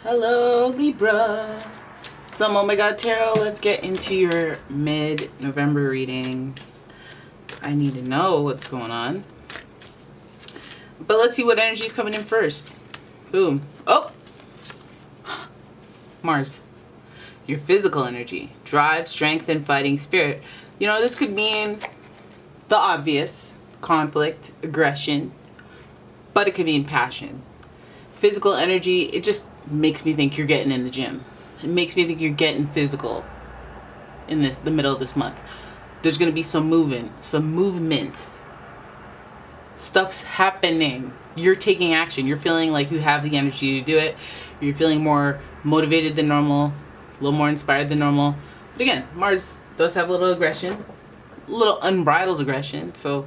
Hello, Libra. It's umomgtarot. Let's get into your mid-November reading. I need to know what's going on. But let's see what energy is coming in first. Boom. Oh! Mars. Your physical energy. Drive, strength, and fighting spirit. You know, this could mean the obvious. Conflict, aggression. But it could mean passion. Physical energy, it just makes me think you're getting in the gym. It makes me think you're getting physical in the middle of this month. There's going to be some moving, some movements. Stuff's happening. You're taking action. You're feeling like you have the energy to do it. You're feeling more motivated than normal, a little more inspired than normal. But again, Mars does have a little aggression, a little unbridled aggression. So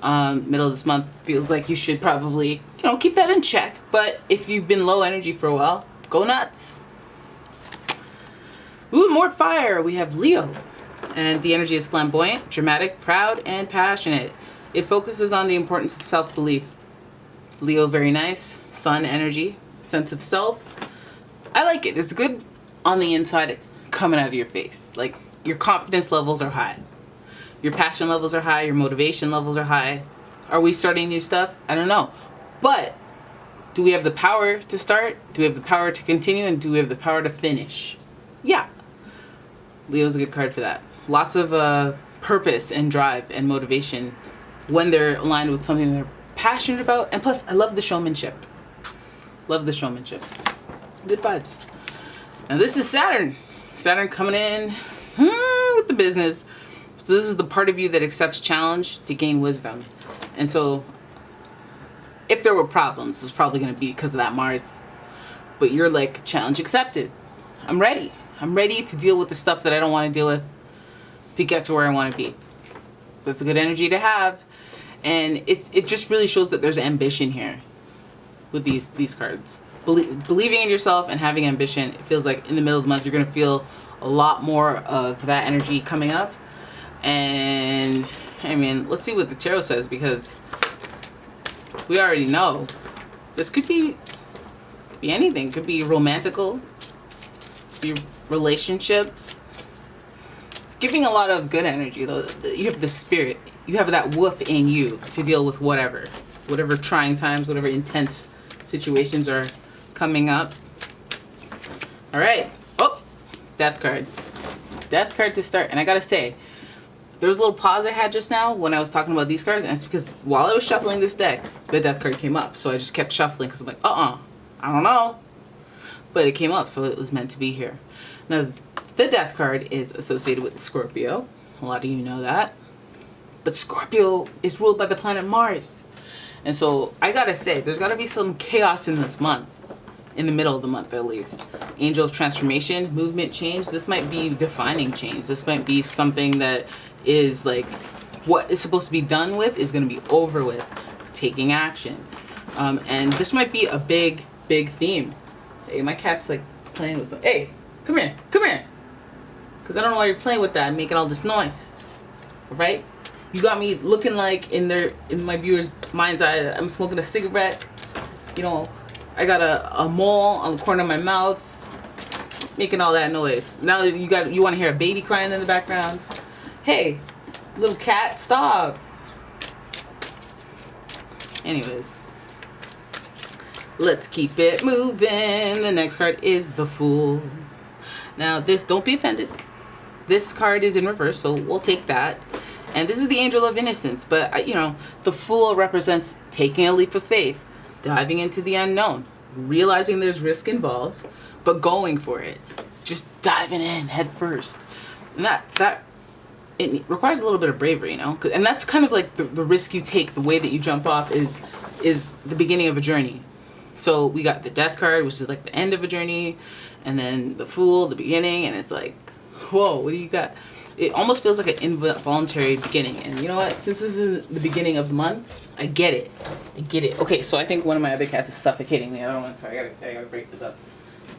middle of this month feels like you should probably, keep that in check. But if you've been low energy for a while, go nuts. Ooh, more fire. We have Leo. And the energy is flamboyant, dramatic, proud, and passionate. It focuses on the importance of self-belief. Leo, very nice. Sun energy, sense of self. I like it. It's good on the inside, coming out of your face. Like, your confidence levels are high. Your passion levels are high. Your motivation levels are high. Are we starting new stuff? I don't know. But do we have the power to start? Do we have the power to continue? And do we have the power to finish? Yeah. Leo's a good card for that. Lots of purpose and drive and motivation when they're aligned with something they're passionate about. And plus, I love the showmanship. Love the showmanship. Good vibes. Now this is Saturn. Saturn coming in with the business. So this is the part of you that accepts challenge to gain wisdom. And so if there were problems, it's probably going to be because of that Mars. But you're like, challenge accepted. I'm ready. I'm ready to deal with the stuff that I don't want to deal with to get to where I want to be. That's a good energy to have. And it just really shows that there's ambition here with these cards. Believing in yourself and having ambition. It feels like in the middle of the month, you're going to feel a lot more of that energy coming up. And I mean, let's see what the tarot says, because we already know this could be anything. Could be romantical, be relationships. It's giving a lot of good energy though. You have the spirit. You have that woof in you to deal with whatever trying times, whatever intense situations are coming up. All right. Oh, death card. Death card to start. And I gotta say, there was a little pause I had just now when I was talking about these cards, and it's because while I was shuffling this deck, the death card came up. So I just kept shuffling because I'm like, I don't know. But it came up, so it was meant to be here. Now, the death card is associated with Scorpio. A lot of you know that. But Scorpio is ruled by the planet Mars. And so I gotta say, there's gotta be some chaos in this month. In the middle of the month, at least. Angel of transformation, movement, change. This might be defining change. This might be something that is like what is supposed to be done with is going to be over with. Taking action. And this might be a big theme. Hey, my cat's like playing with something. Hey, come here. Because I don't know why you're playing with that and making all this noise. Right? You got me looking like in my viewer's mind's eye that I'm smoking a cigarette. I got a mole on the corner of my mouth, making all that noise. Now you want to hear a baby crying in the background. Hey, little cat, stop. Anyways, let's keep it moving. The next card is the Fool. Now don't be offended. This card is in reverse, so we'll take that. And this is the Angel of Innocence, but the Fool represents taking a leap of faith. Diving into the unknown, realizing there's risk involved, but going for it, just diving in head first, and that it requires a little bit of bravery, and that's kind of like the risk you take. The way that you jump off is the beginning of a journey. So we got the Death card, which is like the end of a journey, and then the Fool, the beginning, and it's like, whoa, what do you got? It almost feels like an involuntary beginning. And you know what? Since this is the beginning of the month, I get it. Okay, so I think one of my other cats is suffocating the other one. So I gotta break this up.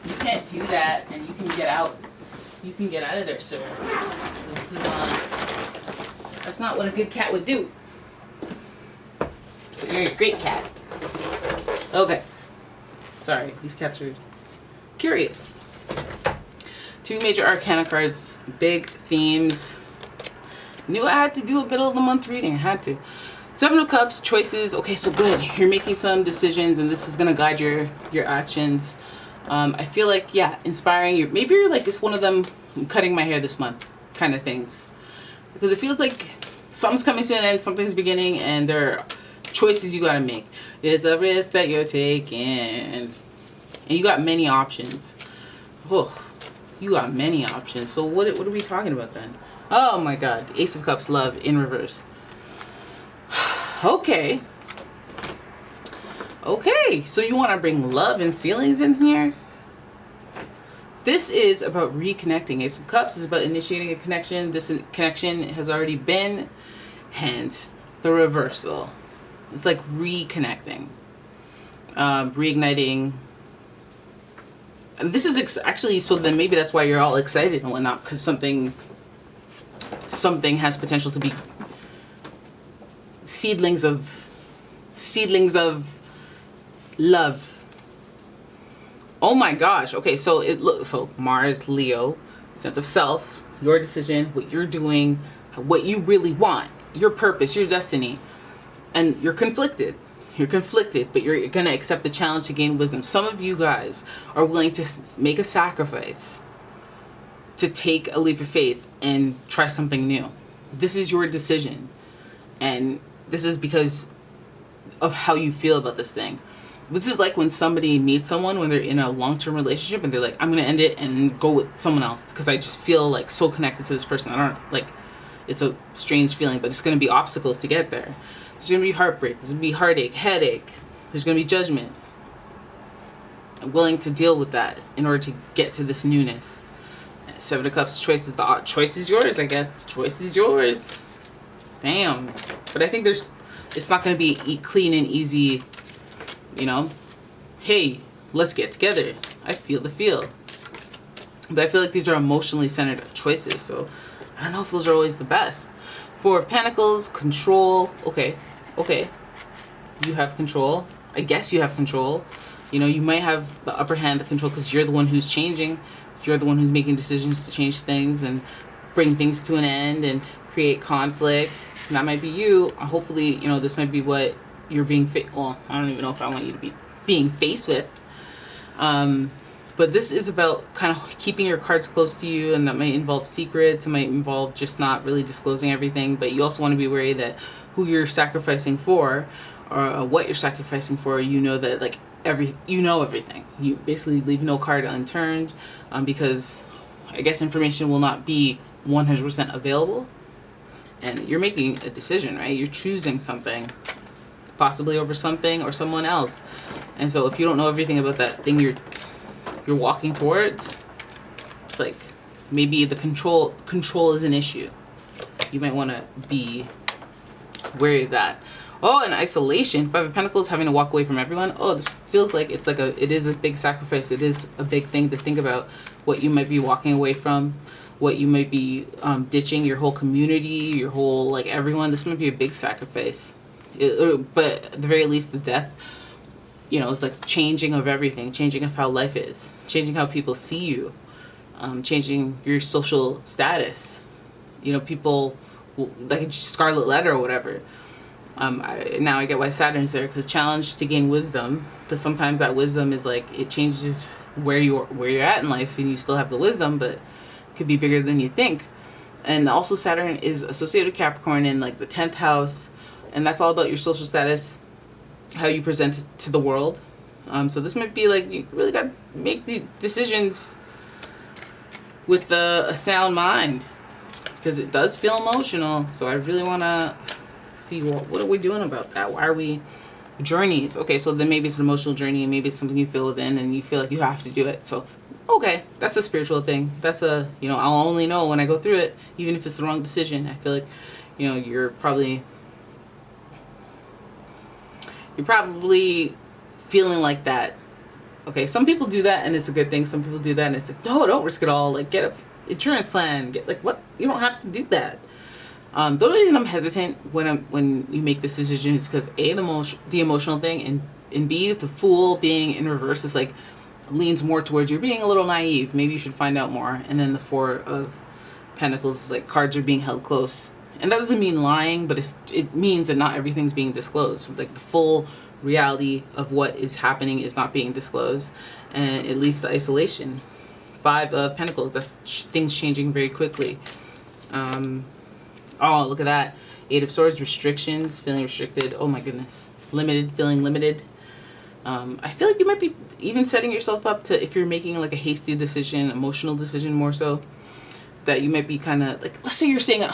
You can't do that, and you can get out. You can get out of there, sir. This is that's not what a good cat would do. But you're a great cat. Okay. Sorry, these cats are curious. 2 major arcana cards, big themes. Knew I had to do a middle of the month reading. I had to. 7 of Cups, choices. Okay, so good. You're making some decisions, and this is gonna guide your actions. I feel like, yeah, inspiring. Maybe you're like, it's one of them cutting my hair this month kind of things, because it feels like something's coming to an end, something's beginning, and there are choices you gotta make. It's a risk that you're taking, and you got many options. Oh, you got many options. So what are we talking about then? Oh my God, Ace of Cups, love in reverse. Okay. Okay, so you want to bring love and feelings in here? This is about reconnecting. Ace of Cups is about initiating a connection. This connection has already been, hence the reversal. It's like reconnecting, reigniting. And this is actually, so then maybe that's why you're all excited and whatnot, because something has potential to be seedlings of love. Oh my gosh. Okay, so so Mars, Leo, sense of self, your decision, what you're doing, what you really want, your purpose, your destiny. And you're conflicted, but you're gonna accept the challenge to gain wisdom. Some of you guys are willing to make a sacrifice, to take a leap of faith and try something new. This is your decision, and this is because of how you feel about this thing. This is like when somebody meets someone when they're in a long-term relationship and they're like, I'm gonna end it and go with someone else because I just feel like so connected to this person. I don't like, it's a strange feeling, but it's gonna be obstacles to get there. There's gonna be heartbreak, there's gonna be heartache, headache, there's gonna be judgment. I'm willing to deal with that in order to get to this newness. 7 of Cups, choices. The choice is yours, I guess. Choice is yours. Damn. But I think it's not going to be clean and easy, you know. Hey, let's get together. I feel the feel. But I feel like these are emotionally centered choices, so I don't know if those are always the best. 4 of Pentacles, control. Okay. You have control. I guess you have control. You know, you might have the upper hand, the control, because you're the one who's changing. You're the one who's making decisions to change things and bring things to an end and create conflict. And that might be you. Hopefully, you know, this might be what you're being well, I don't even know if I want you to be being faced with. But this is about kind of keeping your cards close to you, and that might involve secrets. It might involve just not really disclosing everything. But you also want to be wary that who you're sacrificing for, or what you're sacrificing for, you know that like everything. You basically leave no card unturned, because I guess information will not be 100% available, and you're making a decision, right? You're choosing something, possibly over something or someone else. And so if you don't know everything about that thing you're walking towards, it's like maybe the control is an issue. You might want to be wary of that. Oh, and isolation. 5 of Pentacles, having to walk away from everyone. Oh, this feels like it is a big sacrifice. It is a big thing to think about, what you might be walking away from, what you might be ditching, your whole community, your whole, like, everyone. This might be a big sacrifice. But at the very least, the death, you know, it's like changing of everything, changing of how life is, changing how people see you, changing your social status. You know, people, like a scarlet letter or whatever. Now I get why Saturn's there, because challenge to gain wisdom, because sometimes that wisdom is like, it changes where you're at in life, and you still have the wisdom, but it could be bigger than you think. And also Saturn is associated with Capricorn in like the 10th house, and that's all about your social status, how you present to the world. So this might be like, you really got to make these decisions with a sound mind, because it does feel emotional. So I really want to see what are we doing about that. Why are we journeys? Okay, so then maybe it's an emotional journey, and maybe it's something you feel within and you feel like you have to do it. So okay, that's a spiritual thing. That's a, you know, I'll only know when I go through it, even if it's the wrong decision. I feel like, you know, you're probably feeling like that. Okay, some people do that and it's a good thing. Some people do that and it's like, no, don't risk it all. Like, get an insurance plan. Get, like, what? You don't have to do that. The only reason I'm hesitant when you make this decision is because A, the emotional thing, and B, the Fool being in reverse is like, leans more towards you're being a little naive. Maybe you should find out more. And then the Four of Pentacles is like cards are being held close. And that doesn't mean lying, but it means that not everything's being disclosed. Like the full reality of what is happening is not being disclosed. And it leads to isolation. Five of Pentacles, that's things changing very quickly. Oh, look at that. Eight of Swords, restrictions, feeling restricted. Oh my goodness. Limited, feeling limited. I feel like you might be even setting yourself up to, if you're making like a hasty decision, emotional decision more so, that you might be kind of like, let's say you're saying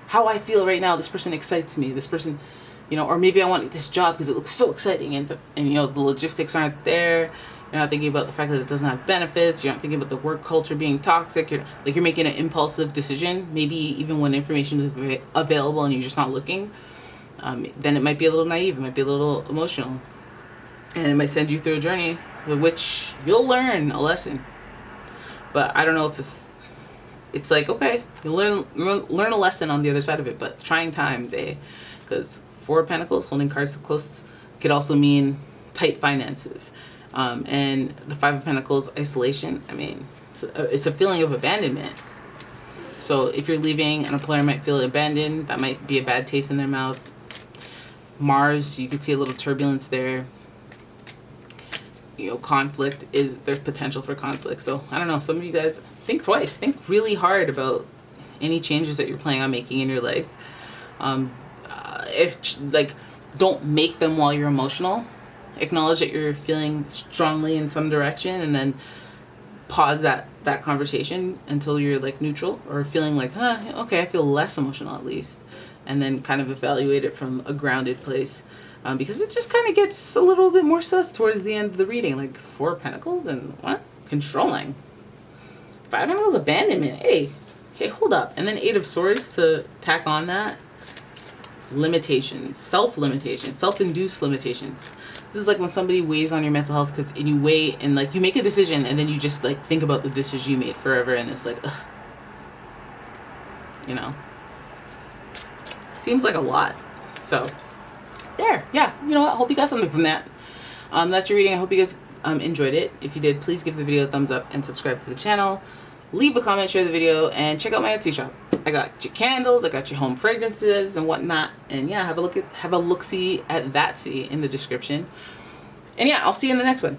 how I feel right now, this person excites me, this person, you know, or maybe I want this job because it looks so exciting, and you know, the logistics aren't there. You're not thinking about the fact that it doesn't have benefits. You're not thinking about the work culture being toxic. You're making an impulsive decision, maybe even when information is available and you're just not looking. Then it might be a little naive. It might be a little emotional. And it might send you through a journey with which you'll learn a lesson. But I don't know if it's like, okay, you'll learn a lesson on the other side of it, but trying times, because Four of Pentacles, holding cards close, could also mean tight finances. And the Five of Pentacles, isolation. I mean, it's a feeling of abandonment. So if you're leaving, an employer might feel abandoned. That might be a bad taste in their mouth. Mars, you could see a little turbulence there. You know, conflict there's potential for conflict. So I don't know, some of you guys think twice, think really hard about any changes that you're planning on making in your life. Don't make them while you're emotional. Acknowledge that you're feeling strongly in some direction, and then pause that conversation until you're like neutral, or feeling like, okay, I feel less emotional at least, and then kind of evaluate it from a grounded place. Because it just kind of gets a little bit more sus towards the end of the reading. Like Four of Pentacles and what? Controlling. Five of Pentacles, abandonment. Hey, hold up. And then Eight of Swords to tack on that. Limitations. Self-limitations. Self-induced limitations. This is like when somebody weighs on your mental health, and you weigh and like you make a decision and then you just like think about the decision you made forever, and it's like, ugh. You know. Seems like a lot. So there, yeah, you know what, I hope you got something from that. That's your reading. I hope you guys enjoyed it. If you did, please give the video a thumbs up and subscribe to the channel. Leave a comment, share the video, and check out my Etsy shop. I got your candles, I got your home fragrances and whatnot. And yeah, have a look-see at that in the description. And yeah, I'll see you in the next one.